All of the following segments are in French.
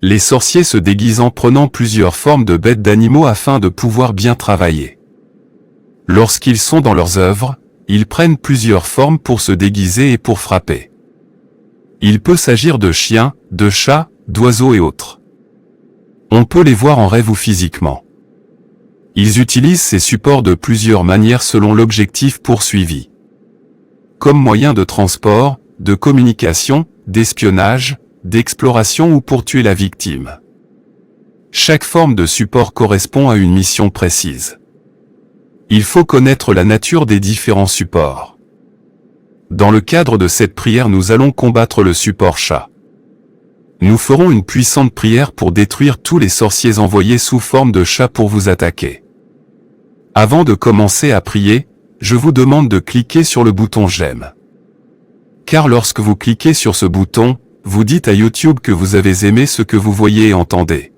Les sorciers se déguisant prenant plusieurs formes de bêtes d'animaux afin de pouvoir bien travailler. Lorsqu'ils sont dans leurs œuvres, ils prennent plusieurs formes pour se déguiser et pour frapper. Il peut s'agir de chiens, de chats, d'oiseaux et autres. On peut les voir en rêve ou physiquement. Ils utilisent ces supports de plusieurs manières selon l'objectif poursuivi. Comme moyen de transport, de communication, d'espionnage, d'exploration ou pour tuer la victime. Chaque forme de support correspond à une mission précise. Il faut connaître la nature des différents supports. Dans le cadre de cette prière, nous allons combattre le support chat. Nous ferons une puissante prière pour détruire tous les sorciers envoyés sous forme de chat pour vous attaquer. Avant de commencer à prier, je vous demande de cliquer sur le bouton j'aime. Car lorsque vous cliquez sur ce bouton, vous dites à YouTube que vous avez aimé ce que vous voyez et entendez.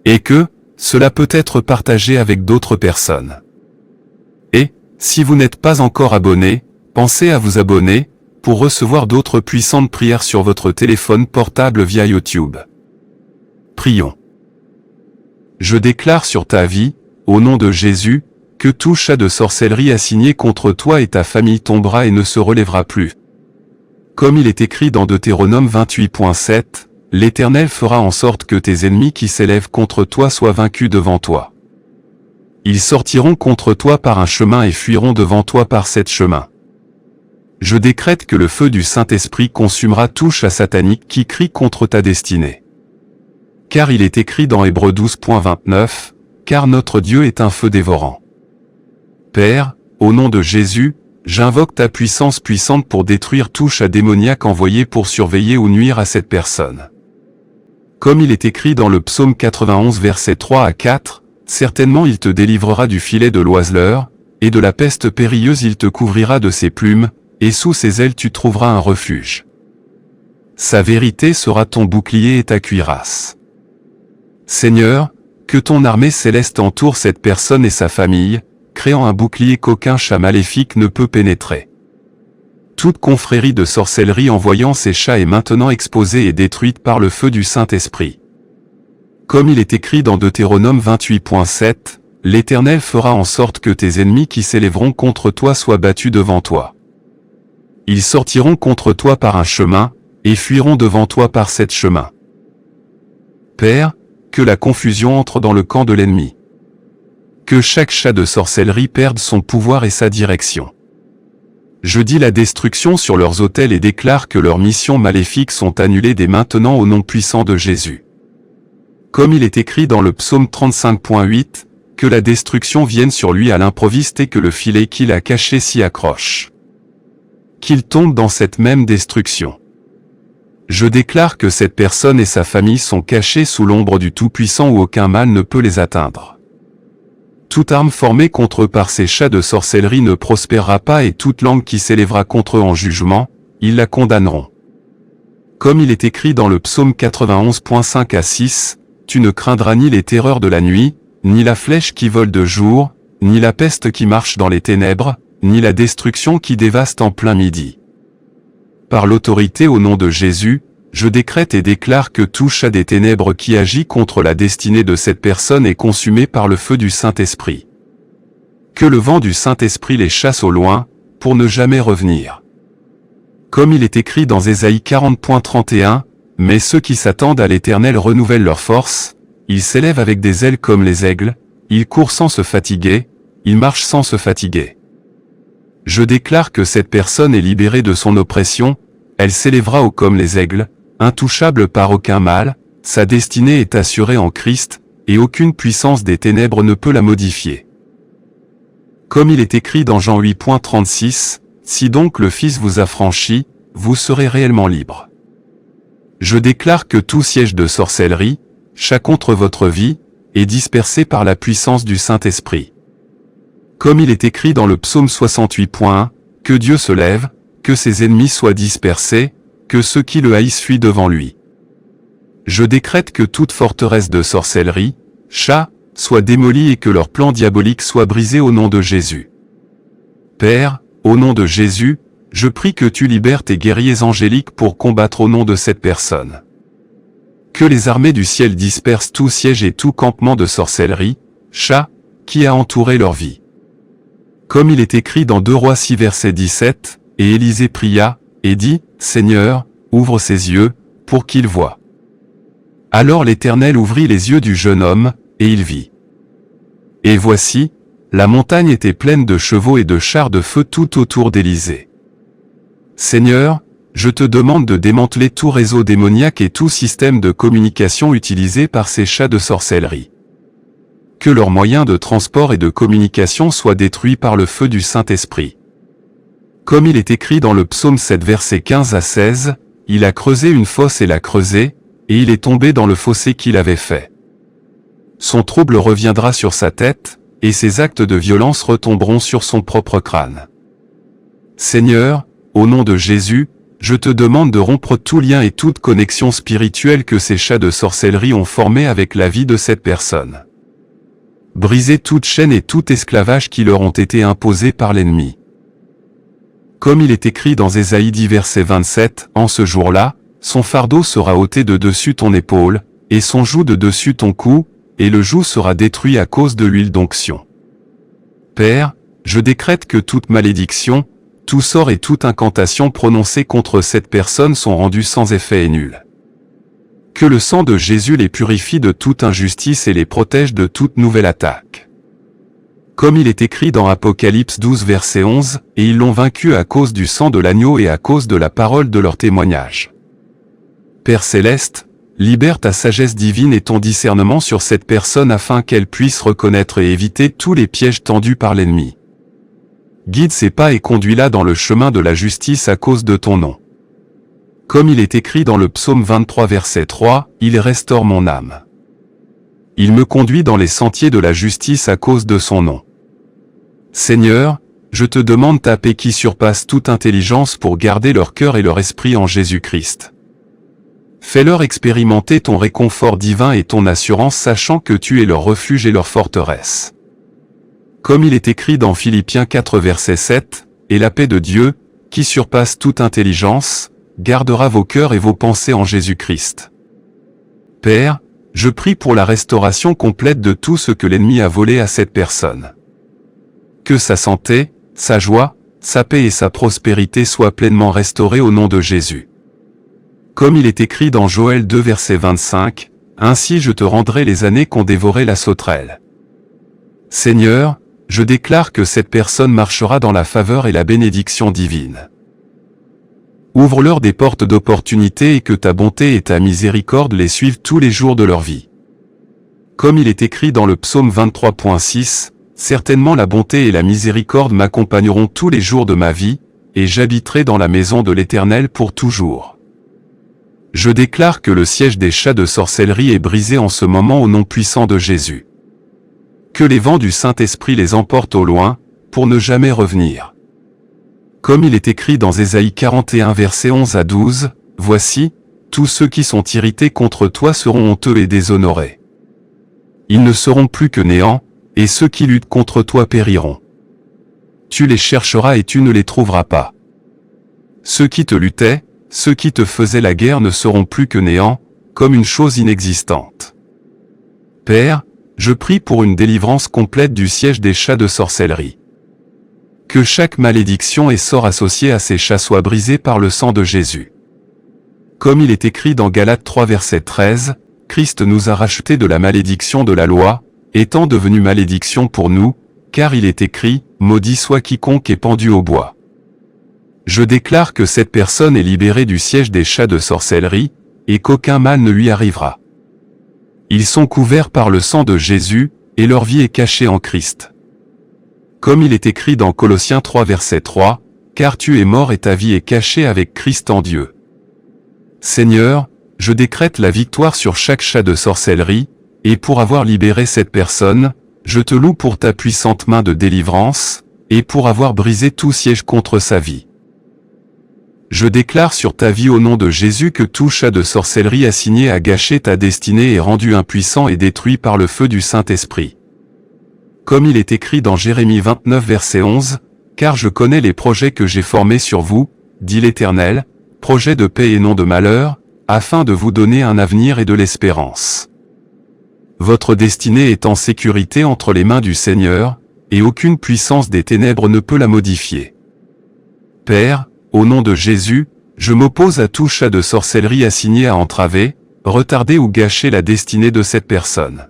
Et que, cela peut être partagé avec d'autres personnes. Et, si vous n'êtes pas encore abonné, pensez à vous abonner, pour recevoir d'autres puissantes prières sur votre téléphone portable via YouTube. Prions. Je déclare sur ta vie, au nom de Jésus, que tout chat de sorcellerie assigné contre toi et ta famille tombera et ne se relèvera plus. Comme il est écrit dans Deutéronome 28.7, l'Éternel fera en sorte que tes ennemis qui s'élèvent contre toi soient vaincus devant toi. Ils sortiront contre toi par un chemin et fuiront devant toi par sept chemins. Je décrète que le feu du Saint-Esprit consumera tout chat satanique qui crie contre ta destinée. Car il est écrit dans Hébreux 12.29, car notre Dieu est un feu dévorant. Père, au nom de Jésus, j'invoque ta puissance puissante pour détruire tout chat démoniaque envoyé pour surveiller ou nuire à cette personne. Comme il est écrit dans le psaume 91 versets 3 à 4, certainement il te délivrera du filet de l'oiseleur, et de la peste périlleuse il te couvrira de ses plumes, et sous ses ailes tu trouveras un refuge. Sa vérité sera ton bouclier et ta cuirasse. Seigneur, que ton armée céleste entoure cette personne et sa famille, créant un bouclier qu'aucun chat maléfique ne peut pénétrer. Toute confrérie de sorcellerie envoyant ces chats est maintenant exposée et détruite par le feu du Saint-Esprit. Comme il est écrit dans Deutéronome 28.7, l'Éternel fera en sorte que tes ennemis qui s'élèveront contre toi soient battus devant toi. Ils sortiront contre toi par un chemin, et fuiront devant toi par sept chemins. Père, que la confusion entre dans le camp de l'ennemi. Que chaque chat de sorcellerie perde son pouvoir et sa direction. Je dis la destruction sur leurs autels et déclare que leurs missions maléfiques sont annulées dès maintenant au nom puissant de Jésus. Comme il est écrit dans le psaume 35.8, que la destruction vienne sur lui à l'improviste et que le filet qu'il a caché s'y accroche. Qu'il tombe dans cette même destruction. Je déclare que cette personne et sa famille sont cachés sous l'ombre du Tout-Puissant où aucun mal ne peut les atteindre. Toute arme formée contre eux par ces chats de sorcellerie ne prospérera pas et toute langue qui s'élèvera contre eux en jugement, ils la condamneront. Comme il est écrit dans le psaume 91.5 à 6, tu ne craindras ni les terreurs de la nuit, ni la flèche qui vole de jour, ni la peste qui marche dans les ténèbres, ni la destruction qui dévaste en plein midi. Par l'autorité au nom de Jésus, je décrète et déclare que tout chat des ténèbres qui agit contre la destinée de cette personne est consumé par le feu du Saint-Esprit. Que le vent du Saint-Esprit les chasse au loin, pour ne jamais revenir. Comme il est écrit dans Ésaïe 40.31, mais ceux qui s'attendent à l'Éternel renouvellent leur force, ils s'élèvent avec des ailes comme les aigles, ils courent sans se fatiguer, ils marchent sans se fatiguer. Je déclare que cette personne est libérée de son oppression, elle s'élèvera haut comme les aigles, intouchable par aucun mal, sa destinée est assurée en Christ, et aucune puissance des ténèbres ne peut la modifier. Comme il est écrit dans Jean 8.36, si donc le Fils vous a franchi, vous serez réellement libre. Je déclare que tout siège de sorcellerie, chat contre votre vie, est dispersé par la puissance du Saint-Esprit. Comme il est écrit dans le psaume 68.1, que Dieu se lève, que ses ennemis soient dispersés, que ceux qui le haïssent fuient devant lui. Je décrète que toute forteresse de sorcellerie, chat, soit démolie et que leur plan diabolique soit brisé au nom de Jésus. Père, au nom de Jésus, je prie que tu libères tes guerriers angéliques pour combattre au nom de cette personne. Que les armées du ciel dispersent tout siège et tout campement de sorcellerie, chat, qui a entouré leur vie. Comme il est écrit dans 2 Rois 6 verset 17, et Élisée pria, et dit, Seigneur, ouvre ses yeux, pour qu'il voie. Alors l'Éternel ouvrit les yeux du jeune homme, et il vit. Et voici, la montagne était pleine de chevaux et de chars de feu tout autour d'Élisée. Seigneur, je te demande de démanteler tout réseau démoniaque et tout système de communication utilisé par ces chats de sorcellerie. Que leurs moyens de transport et de communication soient détruits par le feu du Saint-Esprit. Comme il est écrit dans le psaume 7 versets 15 à 16, il a creusé une fosse et l'a creusée, et il est tombé dans le fossé qu'il avait fait. Son trouble reviendra sur sa tête, et ses actes de violence retomberont sur son propre crâne. Seigneur, au nom de Jésus, je te demande de rompre tout lien et toute connexion spirituelle que ces chats de sorcellerie ont formé avec la vie de cette personne. Briser toute chaîne et tout esclavage qui leur ont été imposés par l'ennemi. Comme il est écrit dans Ésaïe 10 verset 27, en ce jour-là, son fardeau sera ôté de dessus ton épaule, et son joug de dessus ton cou, et le joug sera détruit à cause de l'huile d'onction. Père, je décrète que toute malédiction, tout sort et toute incantation prononcée contre cette personne sont rendues sans effet et nulles. Que le sang de Jésus les purifie de toute injustice et les protège de toute nouvelle attaque. Comme il est écrit dans Apocalypse 12 verset 11, et ils l'ont vaincu à cause du sang de l'agneau et à cause de la parole de leur témoignage. Père céleste, libère ta sagesse divine et ton discernement sur cette personne afin qu'elle puisse reconnaître et éviter tous les pièges tendus par l'ennemi. Guide ses pas et conduis-la dans le chemin de la justice à cause de ton nom. Comme il est écrit dans le psaume 23 verset 3, « Il restaure mon âme. Il me conduit dans les sentiers de la justice à cause de son nom. » Seigneur, je te demande ta paix qui surpasse toute intelligence pour garder leur cœur et leur esprit en Jésus-Christ. Fais-leur expérimenter ton réconfort divin et ton assurance sachant que tu es leur refuge et leur forteresse. Comme il est écrit dans Philippiens 4 verset 7, « Et la paix de Dieu, qui surpasse toute intelligence, gardera vos cœurs et vos pensées en Jésus-Christ. » Père, je prie pour la restauration complète de tout ce que l'ennemi a volé à cette personne. Que sa santé, sa joie, sa paix et sa prospérité soient pleinement restaurées au nom de Jésus. Comme il est écrit dans Joël 2 verset 25, « Ainsi je te rendrai les années qu'ont dévoré la sauterelle. » Seigneur, je déclare que cette personne marchera dans la faveur et la bénédiction divine. Ouvre-leur des portes d'opportunité et que ta bonté et ta miséricorde les suivent tous les jours de leur vie. Comme il est écrit dans le psaume 23.6, « Certainement la bonté et la miséricorde m'accompagneront tous les jours de ma vie, et j'habiterai dans la maison de l'Éternel pour toujours. » Je déclare que le siège des chats de sorcellerie est brisé en ce moment au nom puissant de Jésus. Que les vents du Saint-Esprit les emportent au loin, pour ne jamais revenir. Comme il est écrit dans Ésaïe 41 versets 11 à 12, « Voici, tous ceux qui sont irrités contre toi seront honteux et déshonorés. Ils ne seront plus que néant, et ceux qui luttent contre toi périront. Tu les chercheras et tu ne les trouveras pas. Ceux qui te luttaient, ceux qui te faisaient la guerre ne seront plus que néant, comme une chose inexistante. Père, je prie pour une délivrance complète du siège des chats de sorcellerie. Que chaque malédiction et sort associé à ces chats soit brisé par le sang de Jésus. Comme il est écrit dans Galates 3 verset 13, « Christ nous a rachetés de la malédiction de la loi, étant devenu malédiction pour nous, car il est écrit, « Maudit soit quiconque est pendu au bois. » Je déclare que cette personne est libérée du siège des chats de sorcellerie, et qu'aucun mal ne lui arrivera. Ils sont couverts par le sang de Jésus, et leur vie est cachée en Christ. Comme il est écrit dans Colossiens 3 verset 3, « Car tu es mort et ta vie est cachée avec Christ en Dieu. » Seigneur, je décrète la victoire sur chaque chat de sorcellerie, et pour avoir libéré cette personne, je te loue pour ta puissante main de délivrance, et pour avoir brisé tout siège contre sa vie. Je déclare sur ta vie au nom de Jésus que tout chat de sorcellerie assigné à gâcher ta destinée est rendu impuissant et détruit par le feu du Saint-Esprit. Comme il est écrit dans Jérémie 29 verset 11, « Car je connais les projets que j'ai formés sur vous, dit l'Éternel, projets de paix et non de malheur, afin de vous donner un avenir et de l'espérance. Votre destinée est en sécurité entre les mains du Seigneur, et aucune puissance des ténèbres ne peut la modifier. Père, au nom de Jésus, je m'oppose à tout chat de sorcellerie assigné à entraver, retarder ou gâcher la destinée de cette personne.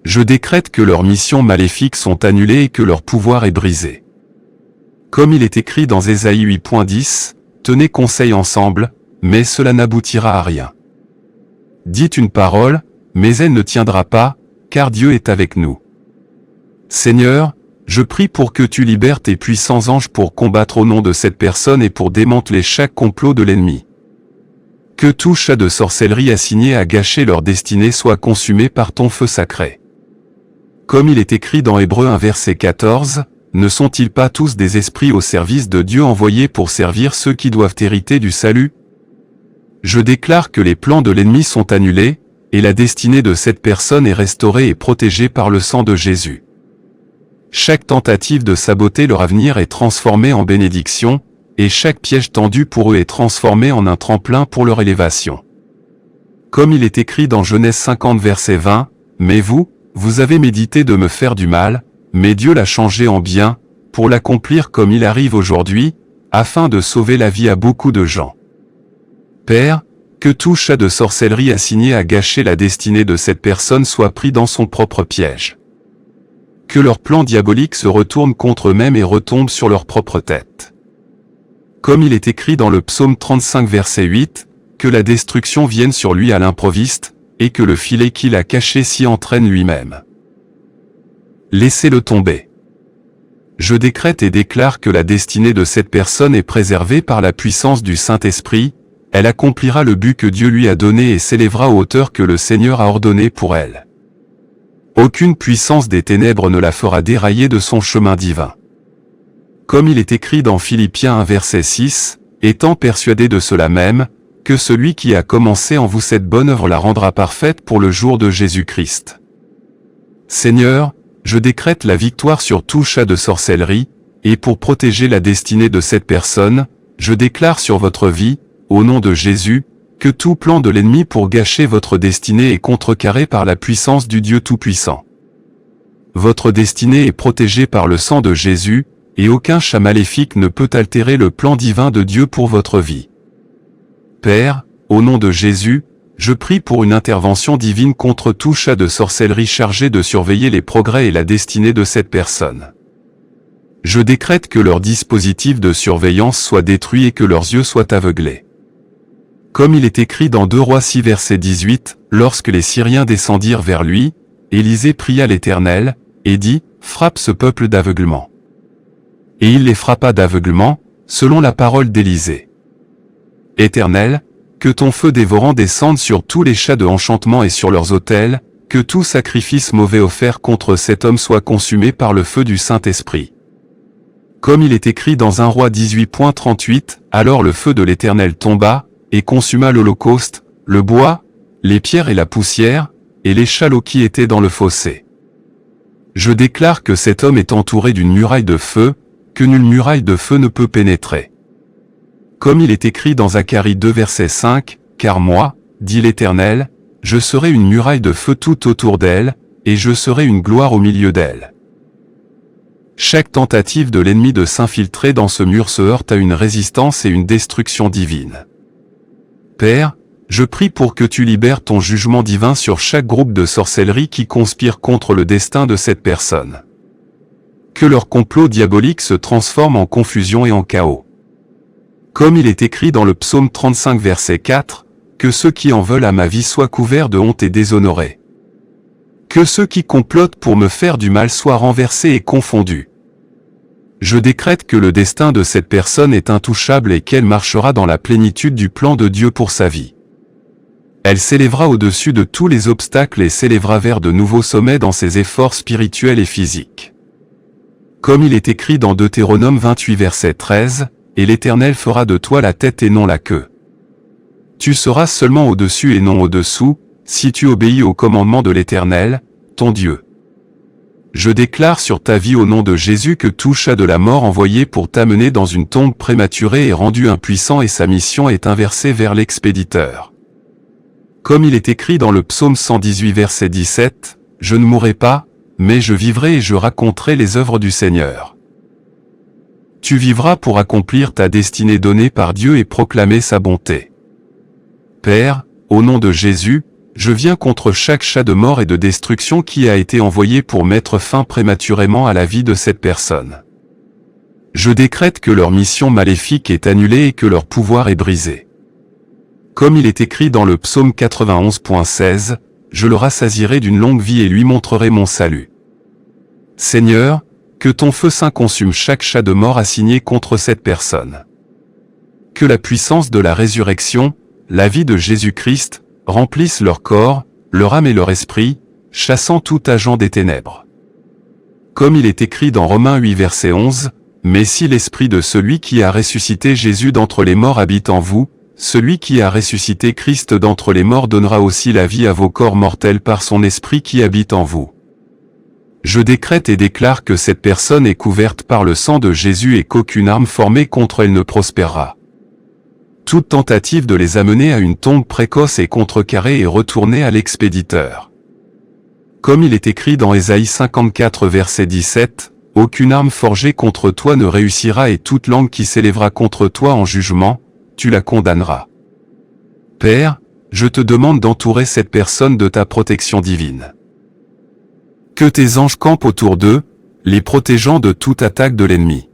Je décrète que leurs missions maléfiques sont annulées et que leur pouvoir est brisé. Comme il est écrit dans Ésaïe 8.10, tenez conseil ensemble, mais cela n'aboutira à rien. Dites une parole, mais elle ne tiendra pas, car Dieu est avec nous. Seigneur, je prie pour que tu libères tes puissants anges pour combattre au nom de cette personne et pour démanteler chaque complot de l'ennemi. Que tout chat de sorcellerie assigné à gâcher leur destinée soit consumé par ton feu sacré. Comme il est écrit dans Hébreux 1 verset 14, ne sont-ils pas tous des esprits au service de Dieu envoyés pour servir ceux qui doivent hériter du salut? Je déclare que les plans de l'ennemi sont annulés, et la destinée de cette personne est restaurée et protégée par le sang de Jésus. Chaque tentative de saboter leur avenir est transformée en bénédiction, et chaque piège tendu pour eux est transformé en un tremplin pour leur élévation. Comme il est écrit dans Genèse 50 verset 20, « Mais vous avez médité de me faire du mal, mais Dieu l'a changé en bien, pour l'accomplir comme il arrive aujourd'hui, afin de sauver la vie à beaucoup de gens. » Père, que tout chat de sorcellerie assigné à gâcher la destinée de cette personne soit pris dans son propre piège. Que leurs plans diaboliques se retournent contre eux-mêmes et retombent sur leur propre tête. Comme il est écrit dans le psaume 35 verset 8, que la destruction vienne sur lui à l'improviste, et que le filet qu'il a caché s'y entraîne lui-même. Laissez-le tomber. Je décrète et déclare que la destinée de cette personne est préservée par la puissance du Saint-Esprit, elle accomplira le but que Dieu lui a donné et s'élèvera aux hauteurs que le Seigneur a ordonnées pour elle. Aucune puissance des ténèbres ne la fera dérailler de son chemin divin. Comme il est écrit dans Philippiens 1 verset 6, étant persuadé de cela même, que celui qui a commencé en vous cette bonne œuvre la rendra parfaite pour le jour de Jésus-Christ. Seigneur, je décrète la victoire sur tout chat de sorcellerie, et pour protéger la destinée de cette personne, je déclare sur votre vie, au nom de Jésus, que tout plan de l'ennemi pour gâcher votre destinée est contrecarré par la puissance du Dieu Tout-Puissant. Votre destinée est protégée par le sang de Jésus, et aucun chat maléfique ne peut altérer le plan divin de Dieu pour votre vie. Père, au nom de Jésus, je prie pour une intervention divine contre tout chat de sorcellerie chargé de surveiller les progrès et la destinée de cette personne. Je décrète que leur dispositif de surveillance soit détruit et que leurs yeux soient aveuglés. Comme il est écrit dans 2 Rois 6 verset 18, lorsque les Syriens descendirent vers lui, Élisée pria l'Éternel, et dit, « Frappe ce peuple d'aveuglement. » Et il les frappa d'aveuglement, selon la parole d'Élisée. Éternel, que ton feu dévorant descende sur tous les chats de enchantement et sur leurs autels, que tout sacrifice mauvais offert contre cet homme soit consumé par le feu du Saint-Esprit. Comme il est écrit dans 1 Roi 18.38, alors le feu de l'Éternel tomba, et consuma l'holocauste, le bois, les pierres et la poussière, et les chalots qui étaient dans le fossé. Je déclare que cet homme est entouré d'une muraille de feu, que nulle muraille de feu ne peut pénétrer. Comme il est écrit dans Zacharie 2 verset 5, « Car moi, dit l'Éternel, je serai une muraille de feu tout autour d'elle, et je serai une gloire au milieu d'elle. » Chaque tentative de l'ennemi de s'infiltrer dans ce mur se heurte à une résistance et une destruction divine. Père, je prie pour que tu libères ton jugement divin sur chaque groupe de sorcellerie qui conspire contre le destin de cette personne. Que leur complot diabolique se transforme en confusion et en chaos. Comme il est écrit dans le psaume 35 verset 4, que ceux qui en veulent à ma vie soient couverts de honte et déshonorés. Que ceux qui complotent pour me faire du mal soient renversés et confondus. Je décrète que le destin de cette personne est intouchable et qu'elle marchera dans la plénitude du plan de Dieu pour sa vie. Elle s'élèvera au-dessus de tous les obstacles et s'élèvera vers de nouveaux sommets dans ses efforts spirituels et physiques. Comme il est écrit dans Deutéronome 28 verset 13, « Et l'Éternel fera de toi la tête et non la queue. Tu seras seulement au-dessus et non au-dessous, si tu obéis au commandement de l'Éternel, ton Dieu. » Je déclare sur ta vie au nom de Jésus que tout chat de la mort envoyé pour t'amener dans une tombe prématurée est rendu impuissant et sa mission est inversée vers l'expéditeur. Comme il est écrit dans le psaume 118 verset 17, « Je ne mourrai pas, mais je vivrai et je raconterai les œuvres du Seigneur. » Tu vivras pour accomplir ta destinée donnée par Dieu et proclamer sa bonté. Père, au nom de Jésus, je viens contre chaque chat de mort et de destruction qui a été envoyé pour mettre fin prématurément à la vie de cette personne. Je décrète que leur mission maléfique est annulée et que leur pouvoir est brisé. Comme il est écrit dans le psaume 91.16, je le rassasierai d'une longue vie et lui montrerai mon salut. Seigneur, que ton feu saint consume chaque chat de mort assigné contre cette personne. Que la puissance de la résurrection, la vie de Jésus-Christ, remplissent leur corps, leur âme et leur esprit, chassant tout agent des ténèbres. Comme il est écrit dans Romains 8 verset 11, « Mais si l'esprit de celui qui a ressuscité Jésus d'entre les morts habite en vous, celui qui a ressuscité Christ d'entre les morts donnera aussi la vie à vos corps mortels par son esprit qui habite en vous. » Je décrète et déclare que cette personne est couverte par le sang de Jésus et qu'aucune arme formée contre elle ne prospérera. Toute tentative de les amener à une tombe précoce est contrecarrée et retournée à l'expéditeur. Comme il est écrit dans Ésaïe 54 verset 17, « Aucune arme forgée contre toi ne réussira et toute langue qui s'élèvera contre toi en jugement, tu la condamneras. » Père, je te demande d'entourer cette personne de ta protection divine. Que tes anges campent autour d'eux, les protégeant de toute attaque de l'ennemi.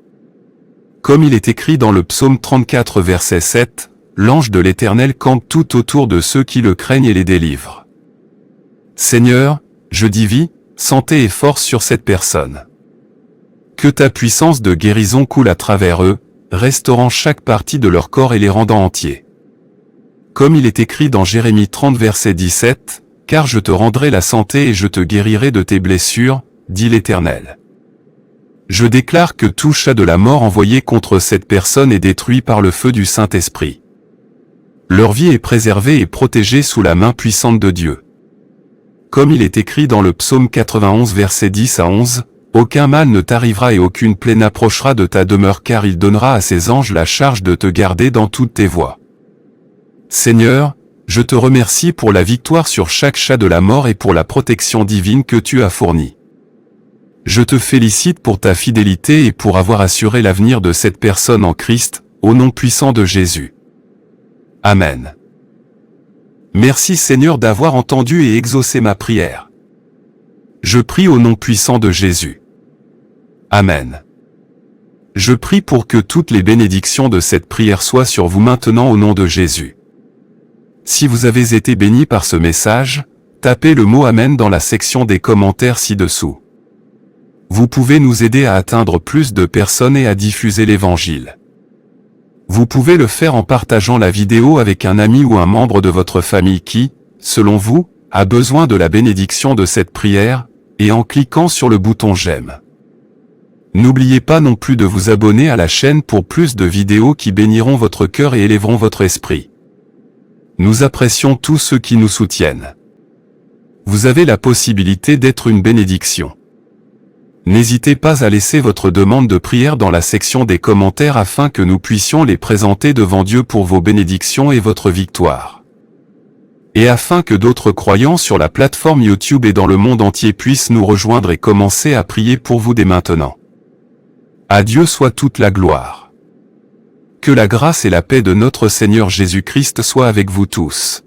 Comme il est écrit dans le psaume 34 verset 7, « L'ange de l'Éternel campe tout autour de ceux qui le craignent et les délivre. » Seigneur, je dis vie, santé et force sur cette personne. Que ta puissance de guérison coule à travers eux, restaurant chaque partie de leur corps et les rendant entiers. Comme il est écrit dans Jérémie 30 verset 17, « Car je te rendrai la santé et je te guérirai de tes blessures, dit l'Éternel. » Je déclare que tout chat de la mort envoyé contre cette personne est détruit par le feu du Saint-Esprit. Leur vie est préservée et protégée sous la main puissante de Dieu. Comme il est écrit dans le psaume 91 verset 10 à 11, « Aucun mal ne t'arrivera et aucune plaie n'approchera de ta demeure car il donnera à ses anges la charge de te garder dans toutes tes voies. » Seigneur, je te remercie pour la victoire sur chaque chat de la mort et pour la protection divine que tu as fournie. Je te félicite pour ta fidélité et pour avoir assuré l'avenir de cette personne en Christ, au nom puissant de Jésus. Amen. Merci Seigneur d'avoir entendu et exaucé ma prière. Je prie au nom puissant de Jésus. Amen. Je prie pour que toutes les bénédictions de cette prière soient sur vous maintenant au nom de Jésus. Si vous avez été béni par ce message, tapez le mot Amen dans la section des commentaires ci-dessous. Vous pouvez nous aider à atteindre plus de personnes et à diffuser l'Évangile. Vous pouvez le faire en partageant la vidéo avec un ami ou un membre de votre famille qui, selon vous, a besoin de la bénédiction de cette prière, et en cliquant sur le bouton j'aime. N'oubliez pas non plus de vous abonner à la chaîne pour plus de vidéos qui béniront votre cœur et élèveront votre esprit. Nous apprécions tous ceux qui nous soutiennent. Vous avez la possibilité d'être une bénédiction. N'hésitez pas à laisser votre demande de prière dans la section des commentaires afin que nous puissions les présenter devant Dieu pour vos bénédictions et votre victoire. Et afin que d'autres croyants sur la plateforme YouTube et dans le monde entier puissent nous rejoindre et commencer à prier pour vous dès maintenant. À Dieu soit toute la gloire. Que la grâce et la paix de notre Seigneur Jésus-Christ soient avec vous tous.